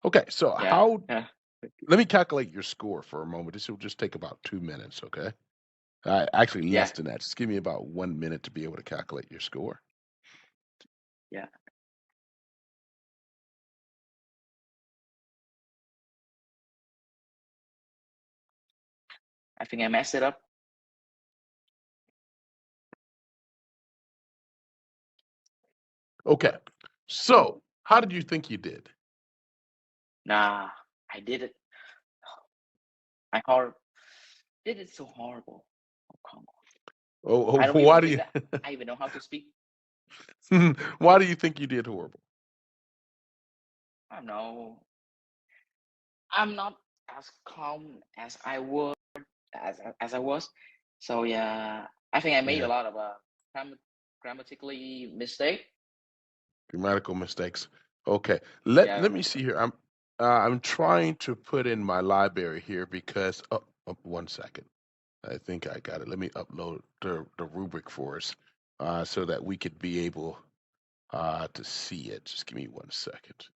Okay, so Yeah. let me calculate your score for a moment. This will just take about 2 minutes, okay? Actually, Yeah. less than that. Just give me about 1 minute to be able to calculate your score. Yeah. I think I messed it up. Okay, so how did you think you did? Nah, I did it. Did it so horrible. Oh, come on. Oh, I don't even why do think you that I even know how to speak. why do you think you did horrible? I don't know. I'm not as calm as I was as I was. So yeah, I think I made Yeah, a lot of grammatically mistake. grammatical mistakes. Okay, let Yeah, let me see here. I'm trying to put in my library here because 1 second. I think I got it. Let me upload the rubric for us so that we could be able to see it. Just give me 1 second,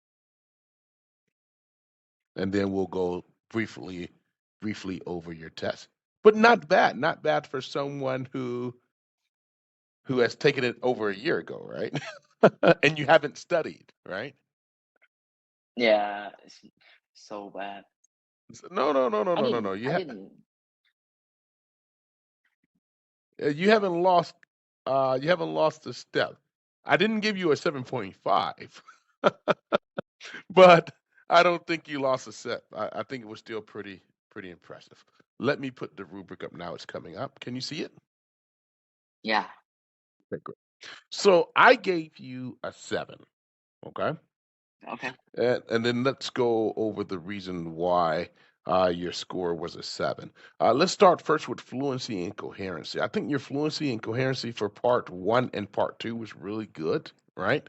and then we'll go briefly over your test. But not bad for someone who has taken it over a year ago, right? And you haven't studied, right? yeah, it's so bad. No, no, no, no, I no, no, didn't. no. I didn't. You haven't lost a step. I didn't give you a 7.5, but I don't think you lost a step. I think it was still pretty impressive. Let me put the rubric up now. It's coming up. Can you see it? Yeah. Okay, great. So I gave you a 7. Okay. Okay. And then let's go over the reason why your score was a 7. Let's start first with fluency and coherency. I think your fluency and coherency for part 1 and part 2 was really good, right?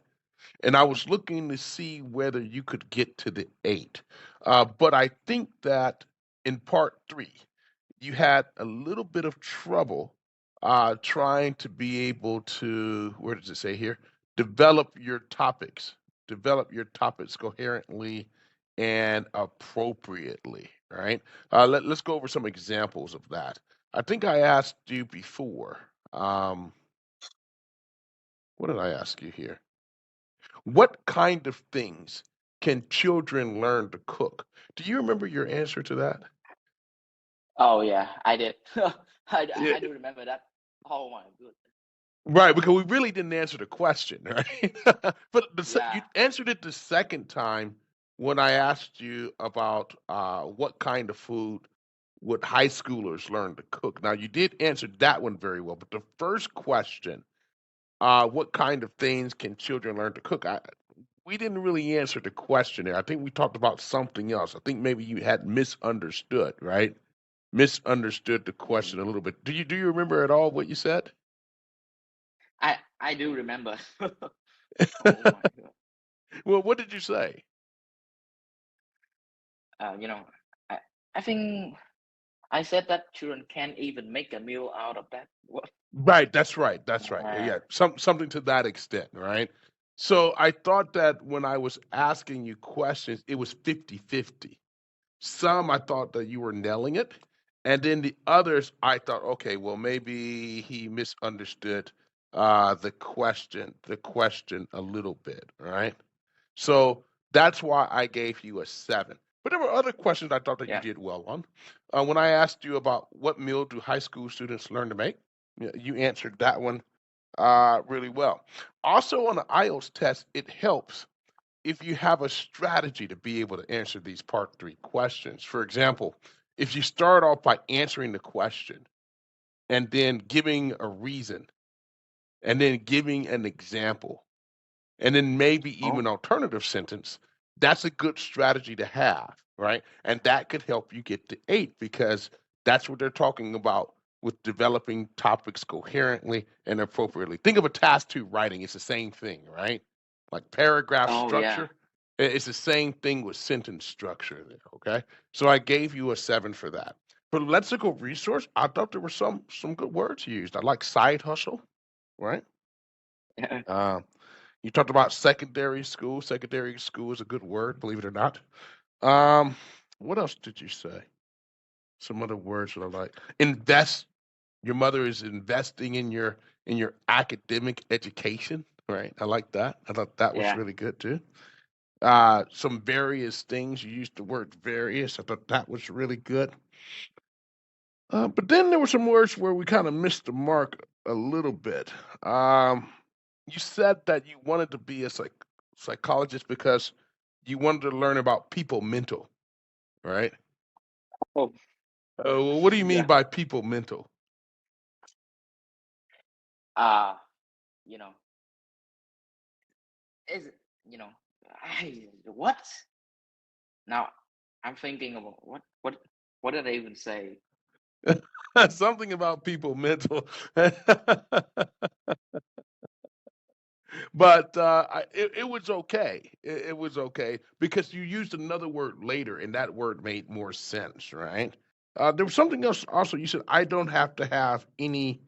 And I was looking to see whether you could get to the 8. But I think that in part 3, you had a little bit of trouble trying to be able to, where does it say here? Develop your topics, develop your topics coherently and appropriately, right? Let's go over some examples of that. I think I asked you before. What did I ask you here? What kind of things can children learn to cook? Do you remember your answer to that? Oh yeah, I did. Yeah, I do remember that. Oh my goodness. right, because we really didn't answer the question, right? But Yeah. you answered it the second time when I asked you about what kind of food would high schoolers learn to cook. Now, you did answer that one very well, but the first question, what kind of things can children learn to cook? We didn't really answer the question there. I think we talked about something else. I think maybe you had misunderstood, right? Misunderstood the question a Mm. little bit. Do you remember at all what you said? I do remember. Oh my god. Well, what did you say? You know, I I think I said that children can't even make a meal out of that. What? Right, that's right. That's right. Uh, Yeah, something to that extent, right? So I thought that when I was asking you questions, it was 50-50. Some I thought that you were nailing it, and then the others I thought, okay, well maybe he misunderstood the question a little bit, right? So that's why I gave you a 7. But there were other questions I thought that you yeah. did well on. When I asked you about what meal do high school students learn to make, you answered that one really well. Also, on the IELTS test, it helps if you have a strategy to be able to answer these part 3 questions. For example, if you start off by answering the question and then giving a reason and then giving an example and then maybe Oh. even alternative sentence, that's a good strategy to have, right? And that could help you get to 8 because that's what they're talking about with developing topics coherently and appropriately. Think of a task 2 writing, it's the same thing, right? Like paragraph Oh yeah. structure, it's the same thing with sentence structure there, okay? So I gave you a 7 for that. For lexical resource, I thought there were some good words used. I like side hustle, right? Uh, You talked about secondary school. Secondary school is a good word, believe it or not. Um, what else did you say? Some other words that I like. Invest. Your mother is investing in your academic education, right? I like that. I thought that was Yeah. really good too. Some various things. You used the word various. I thought that was really good. But then there were some words where we kind of missed the mark a little bit. Um, you said that you wanted to be a psychologist because you wanted to learn about people mental, right? Oh, What do you mean yeah. by people mental? Uh, you know, is you know, what? Now I'm thinking about what did I even say? Something about people mental. But it was okay. It was okay because you used another word later, and that word made more sense, right? There was something else also. You said I don't have to have any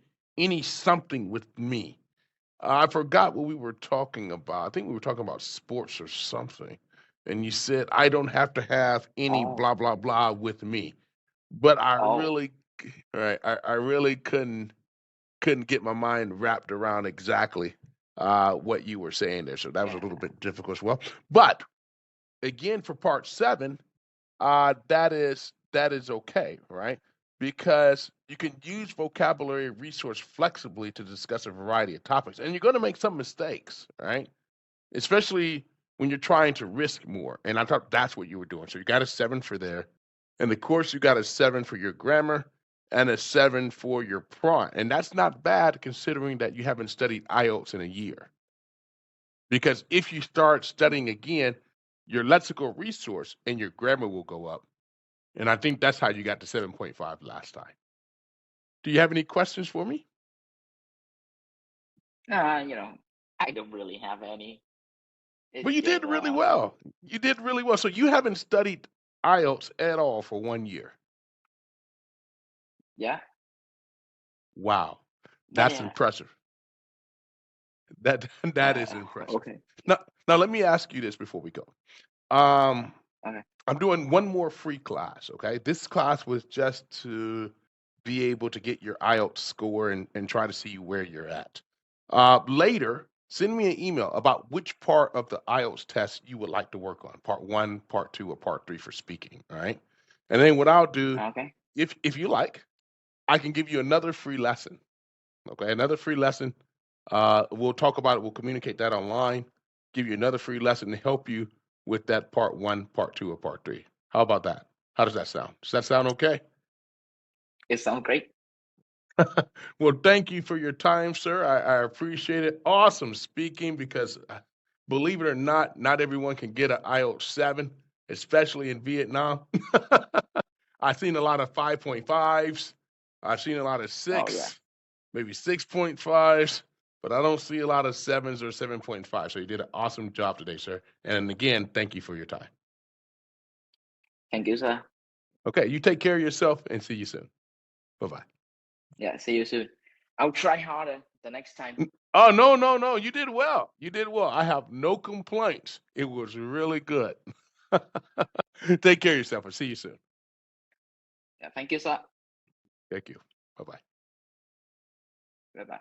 something with me. I forgot what we were talking about. I think we were talking about sports or something, and you said I don't have to have any Oh, blah blah blah with me. But oh, right, I really couldn't get my mind wrapped around exactly what you were saying there. So that was a little yeah. bit difficult as well. But again, for part seven, that is okay, right? Because you can use vocabulary resource flexibly to discuss a variety of topics, and you're going to make some mistakes, right? Especially when you're trying to risk more. And I thought that's what you were doing. So you got a seven for there. And the course, you got a seven for your grammar and a seven for your prompt. And that's not bad considering that you haven't studied IELTS in a year. Because if you start studying again, your lexical resource and your grammar will go up. And I think that's how you got to 7.5 last time. Do you have any questions for me? You know, I don't really have any. Well, It's you did just really well. You did really well. So you haven't studied IELTS at all for 1 year. yeah, Wow, yeah, that's yeah. impressive. That that Uh, is impressive. okay, Now let me ask you this before we go. Um, okay, I'm doing one more free class. Okay, this class was just to be able to get your IELTS score and try to see where you're at. Later, send me an email about which part of the IELTS test you would like to work on. Part one, part two, or part three for speaking. All right, and then what I'll do, okay. if you like, I can give you another free lesson. Okay, another free lesson. We'll talk about it. We'll communicate that online. Give you another free lesson to help you with that part one, part two, or part three. How about that? How does that sound? Does that sound okay? It sounds great. Well, thank you for your time, sir. I appreciate it. Awesome speaking because, believe it or not, not everyone can get an IELTS 7, especially in Vietnam. I've seen a lot of 5.5s. I've seen a lot of Oh yeah. 6, maybe 6.5s, but I don't see a lot of 7s or 7.5. So you did an awesome job today, sir. And again, thank you for your time. Thank you, sir. Okay, you take care of yourself and see you soon. Bye bye. Yeah, see you soon. I'll try harder the next time. Oh, no, no, no. You did well. You did well. I have no complaints. It was really good. Take care of yourself and see you soon. Yeah, thank you, sir. Thank you. Bye bye. Bye bye.